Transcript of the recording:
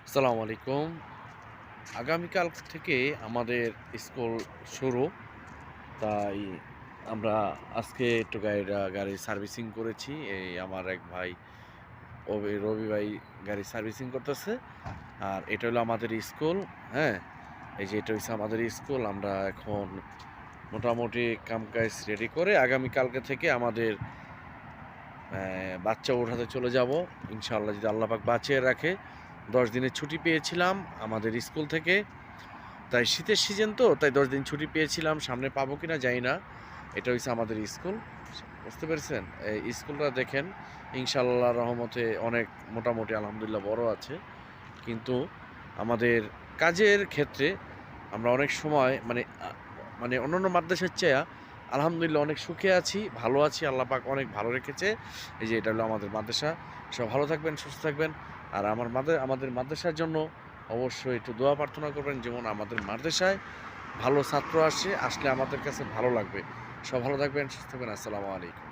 আসসালামু আলাইকুম। আগামীকাল থেকে আমাদের স্কুল শুরু। তাই আমরা আজকে একটু গাড়ির সার্ভিসিং করেছি। এই আমার এক ভাই রবি ভাই গাড়ি সার্ভিসিং করতেছে। আর এটা হলো আমাদের স্কুল, হ্যাঁ? এই যে এটা হইছে আমাদের স্কুল। আমরা এখন মোটামুটি কাম-কাজ রেডি করে আগামীকালকে থেকে আমাদের বাচ্চা ওঠাতে চলে যাব। ইনশাআল্লাহ যদি আল্লাহ পাক বাঁচিয়ে রাখে। ১০ দিনের ছুটি পেয়েছিলাম আমাদের স্কুল থেকে। তাই শীতের সিজন তো, তাই ১০ দিন ছুটি পেয়েছিলাম। সামনে পাবো কিনা জানি না। এটা হইছে আমাদের স্কুল। বুঝতে পেরেছেন? এই স্কুলটা দেখেন ইনশাআল্লাহর রহমতে অনেক মোটামুটি আলহামদুলিল্লাহ বড় আছে। কিন্তু আমাদের কাজের ক্ষেত্রে আমরা অনেক সময় মানে অন্যান্য মাদ্রাসার চেয়ে আলহামদুলিল্লাহ অনেক সুখে আছি, ভালো আছি। আল্লাহ পাক অনেক ভালো রেখেছে। এই যে এটা হলো আমাদের মাদ্রাসা। সবাই ভালো থাকবেন, সুস্থ থাকবেন। আর আমাদের মাদ্রাসার জন্য অবশ্যই একটু দোয়া প্রার্থনা করবেন। যেমন আমাদের মাদ্রাসায় ভালো ছাত্র আসলে আমাদের কাছে ভালো লাগবে। সব ভালো থাকবেন, সুস্থ থাকবেন। আসসালামু আলাইকুম।